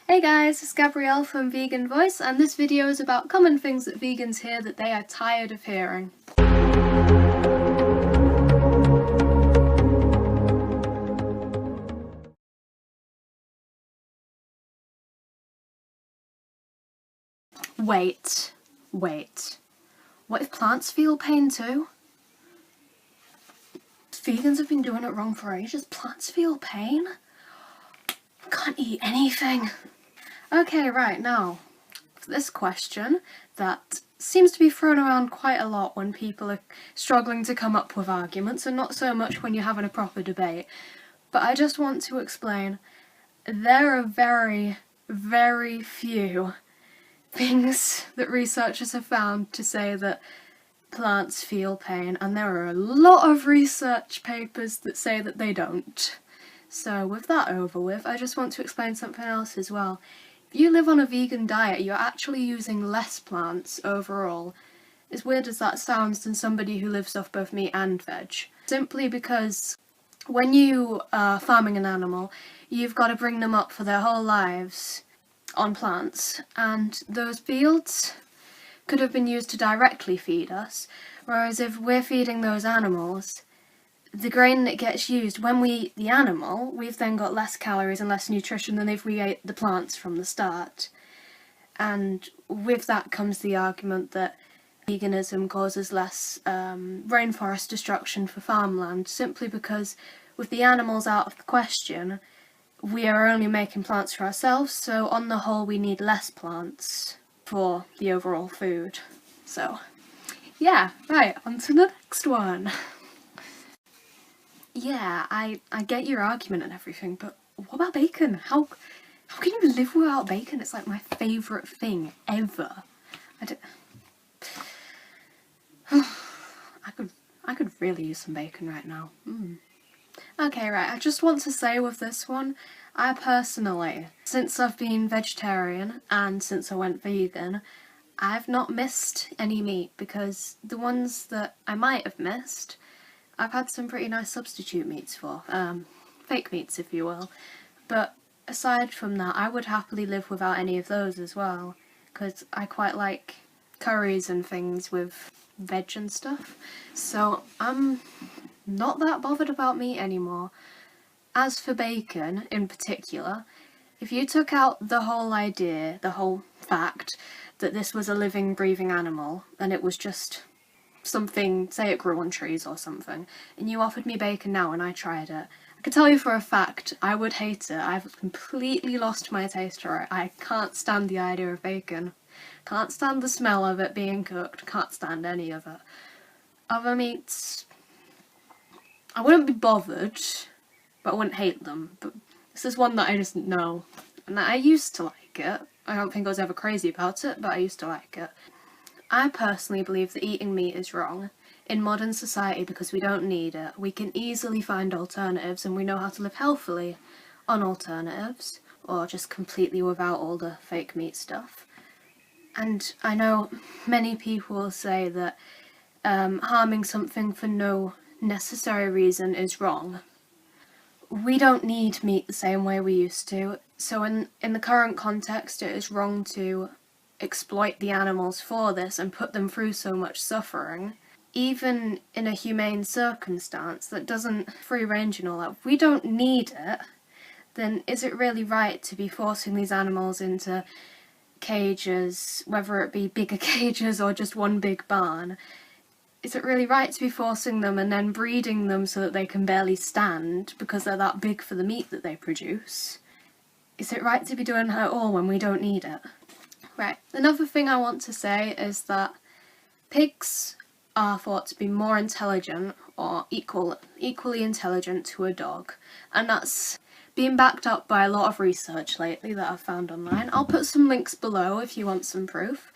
Hey guys, it's Gabrielle from VeganVoice, and this video is about common things that vegans hear that they are tired of hearing. Wait. What if plants feel pain too? Vegans have been doing it wrong for ages. Plants feel pain? Can't eat anything. Okay, right, now, for this question that seems to be thrown around quite a lot when people are struggling to come up with arguments, and not so much when you're having a proper debate. But I just want to explain, there are very, very few things that researchers have found to say that plants feel pain, and there are a lot of research papers that say that they don't. So with that over with, I just want to explain something else as well. If you live on a vegan diet, you're actually using less plants overall. As weird as that sounds, than somebody who lives off both meat and veg. Simply because when you are farming an animal, you've got to bring them up for their whole lives on plants, and those fields could have been used to directly feed us, whereas if we're feeding those animals, the grain that gets used when we eat the animal, we've then got less calories and less nutrition than if we ate the plants from the start. And with that comes the argument that veganism causes less rainforest destruction for farmland, simply because with the animals out of the question, we are only making plants for ourselves, so on the whole we need less plants for the overall food. So, yeah, right, on to the next one. Yeah, I get your argument and everything, but what about bacon? How can you live without bacon? It's like my favourite thing ever. I could really use some bacon right now. Okay, right, I just want to say with this one, I personally, since I've been vegetarian and since I went vegan, I've not missed any meat, because the ones that I might have missed, I've had some pretty nice substitute meats for, fake meats if you will, but aside from that I would happily live without any of those as well, because I quite like curries and things with veg and stuff, so I'm not that bothered about meat anymore. As for bacon in particular, if you took out the whole idea, the whole fact that this was a living, breathing animal and it was just something, say it grew on trees or something, and you offered me bacon now and I tried it, I can tell you for a fact I would hate it. I've completely lost my taste for it. I can't stand the idea of bacon. Can't stand the smell of it being cooked. Can't stand any of it. Other meats, I wouldn't be bothered, but I wouldn't hate them. But this is one that I just know. And I used to like it. I don't think I was ever crazy about it, but I used to like it. I personally believe that eating meat is wrong in modern society because we don't need it. We can easily find alternatives and we know how to live healthily on alternatives, or just completely without all the fake meat stuff. And I know many people will say that harming something for no necessary reason is wrong. We don't need meat the same way we used to, so in the current context it is wrong to exploit the animals for this and put them through so much suffering. Even in a humane circumstance that doesn't free range and all that, if we don't need it, then is it really right to be forcing these animals into cages, whether it be bigger cages or just one big barn? Is it really right to be forcing them and then breeding them so that they can barely stand because they're that big for the meat that they produce? Is it right to be doing that at all when we don't need it? Right, another thing I want to say is that pigs are thought to be more intelligent or equally intelligent to a dog, and that's been backed up by a lot of research lately that I've found online. I'll put some links below if you want some proof.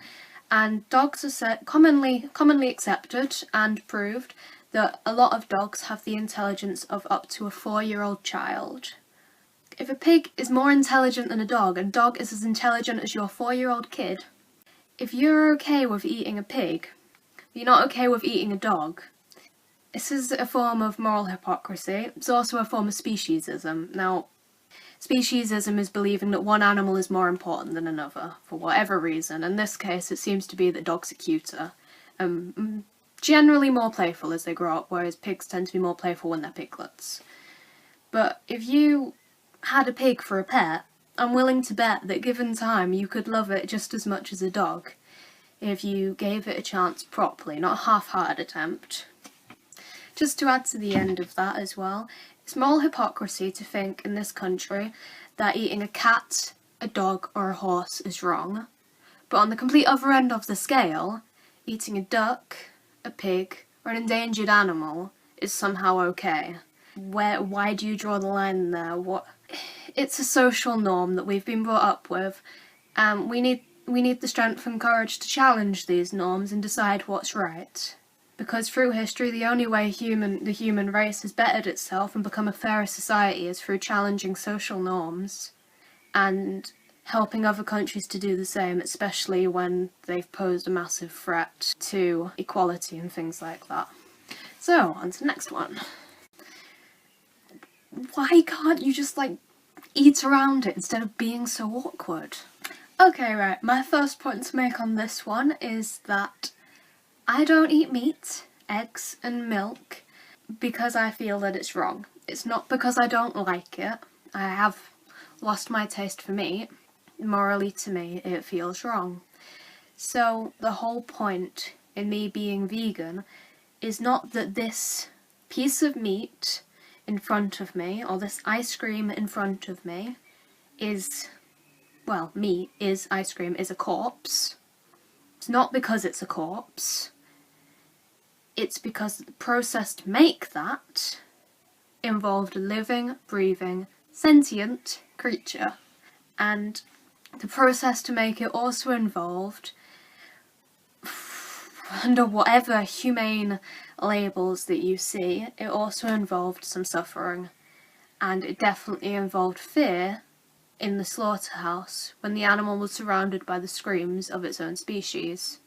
And dogs are commonly accepted and proved that a lot of dogs have the intelligence of up to a 4-year-old child. If a pig is more intelligent than a dog is as intelligent as your 4-year-old kid. If you're okay with eating a pig, but you're not okay with eating a dog, this is a form of moral hypocrisy. It's also a form of speciesism. Now, Speciesism is believing that one animal is more important than another, for whatever reason. In this case, it seems to be that dogs are cuter, generally more playful as they grow up, whereas pigs tend to be more playful when they're piglets. But if you had a pig for a pet, I'm willing to bet that given time you could love it just as much as a dog, if you gave it a chance properly, not a half-hearted attempt. Just to add to the end of that as well, it's moral hypocrisy to think in this country that eating a cat, a dog or a horse is wrong, but on the complete other end of the scale, eating a duck, a pig or an endangered animal is somehow okay. Why do you draw the line there? It's a social norm that we've been brought up with, and we need the strength and courage to challenge these norms and decide what's right. Because through history, the only way the human race has bettered itself and become a fairer society is through challenging social norms and helping other countries to do the same, especially when they've posed a massive threat to equality and things like that. So, on to the next one. Why can't you just, eat around it instead of being so awkward? Okay, right, my first point to make on this one is that I don't eat meat, eggs and milk because I feel that it's wrong. It's not because I don't like it. I have lost my taste for meat. Morally, to me, it feels wrong. So the whole point in me being vegan is not that this piece of meat in front of me, or this ice cream in front of me, is, well, meat is ice cream, is a corpse. It's not because it's a corpse. It's because the process to make that involved a living, breathing, sentient creature. And the process to make it also involved, under whatever humane labels that you see, it also involved some suffering. And it definitely involved fear in the slaughterhouse when the animal was surrounded by the screams of its own species.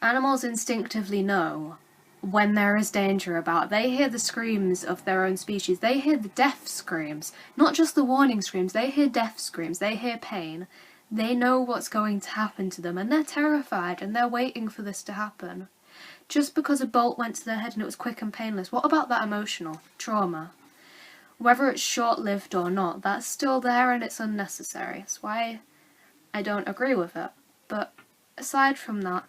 Animals instinctively know when there is danger about. They hear the screams of their own species. They hear the death screams, not just the warning screams. They hear death screams. They hear pain. They know what's going to happen to them, and they're terrified, and they're waiting for this to happen. Just because a bolt went to their head and it was quick and painless, what about that emotional trauma? Whether it's short-lived or not, that's still there and it's unnecessary. That's why I don't agree with it. But aside from that,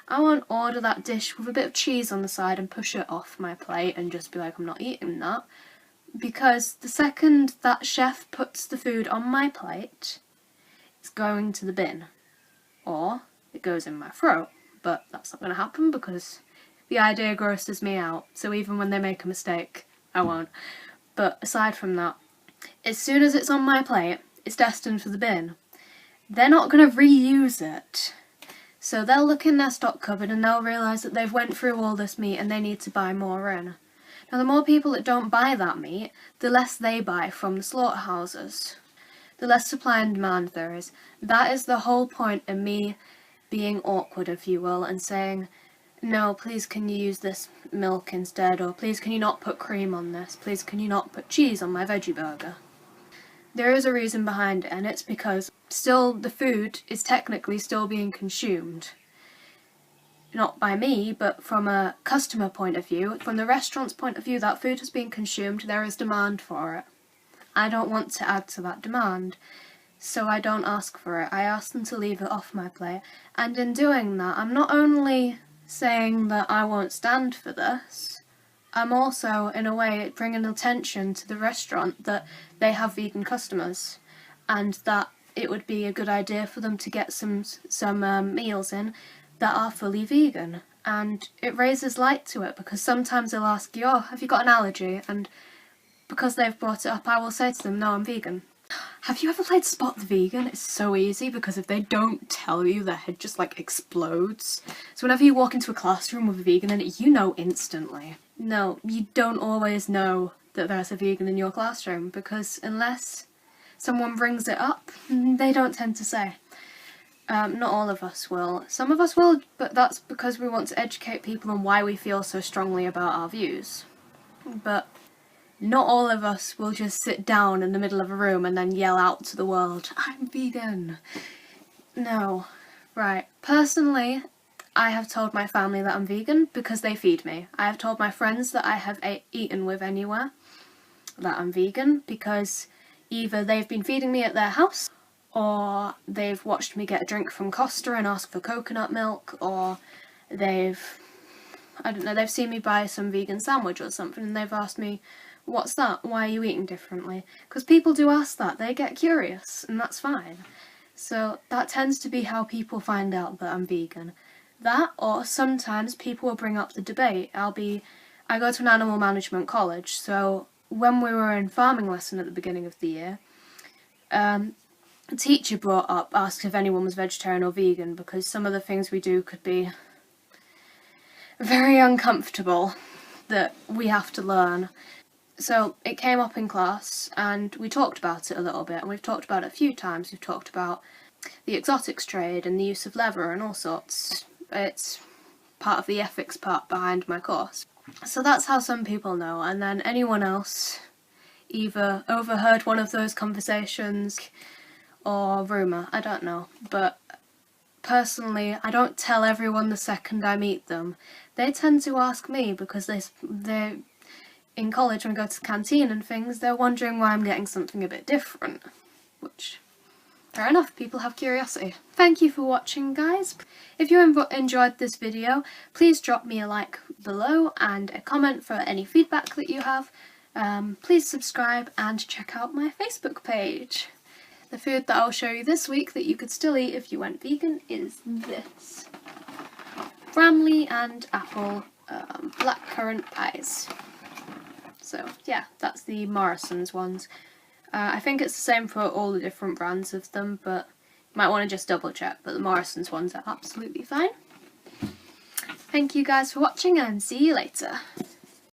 I won't order that dish with a bit of cheese on the side and push it off my plate and just be like, I'm not eating that. Because the second that chef puts the food on my plate, it's going to the bin. Or it goes in my throat. But that's not going to happen because the idea grosses me out. So even when they make a mistake, I won't. But aside from that, as soon as it's on my plate, it's destined for the bin. They're not going to reuse it. So they'll look in their stock cupboard and they'll realise that they've went through all this meat and they need to buy more in. Now the more people that don't buy that meat, the less they buy from the slaughterhouses. The less supply and demand there is. That is the whole point of me being awkward, if you will, and saying, no, please can you use this milk instead, or please can you not put cream on this, please can you not put cheese on my veggie burger. There is a reason behind it, and it's because still the food is technically still being consumed. Not by me, but from a customer point of view, from the restaurant's point of view, that food is being consumed, there is demand for it. I don't want to add to that demand. So I don't ask for it. I ask them to leave it off my plate. And in doing that, I'm not only saying that I won't stand for this, I'm also, in a way, bringing attention to the restaurant that they have vegan customers and that it would be a good idea for them to get some meals in that are fully vegan. And it raises light to it because sometimes they'll ask you, oh, have you got an allergy? And because they've brought it up, I will say to them, no, I'm vegan. Have you ever played Spot the Vegan? It's so easy because if they don't tell you, their head just explodes. So whenever you walk into a classroom with a vegan in it, you know instantly. No, you don't always know that there's a vegan in your classroom because unless someone brings it up, they don't tend to say. Not all of us will. Some of us will, but that's because we want to educate people on why we feel so strongly about our views. But not all of us will just sit down in the middle of a room and then yell out to the world, I'm vegan. No. Right. Personally, I have told my family that I'm vegan because they feed me. I have told my friends that I have eaten with anywhere that I'm vegan because either they've been feeding me at their house, or they've watched me get a drink from Costa and ask for coconut milk, or they've seen me buy some vegan sandwich or something and they've asked me, what's that? Why are you eating differently? Because people do ask that, they get curious, and that's fine. So that tends to be how people find out that I'm vegan. That, or sometimes people will bring up the debate. I go to an animal management college, so when we were in farming lesson at the beginning of the year, a teacher asked if anyone was vegetarian or vegan, because some of the things we do could be very uncomfortable that we have to learn. So it came up in class and we talked about it a little bit, and we've talked about it a few times. We've talked about the exotics trade and the use of leather and all sorts. It's part of the ethics part behind my course. So that's how some people know, and then anyone else either overheard one of those conversations or rumour, I don't know. But personally, I don't tell everyone the second I meet them. They tend to ask me because they're in college, when I go to the canteen and things, they're wondering why I'm getting something a bit different. Which, fair enough, people have curiosity. Thank you for watching, guys. If you enjoyed this video, please drop me a like below and a comment for any feedback that you have. Please subscribe and check out my Facebook page. The food that I'll show you this week that you could still eat if you went vegan is this. Bramley and apple blackcurrant pies. So yeah, that's the Morrison's ones. I think it's the same for all the different brands of them, but you might want to just double check, but the Morrison's ones are absolutely fine. Thank you guys for watching and see you later.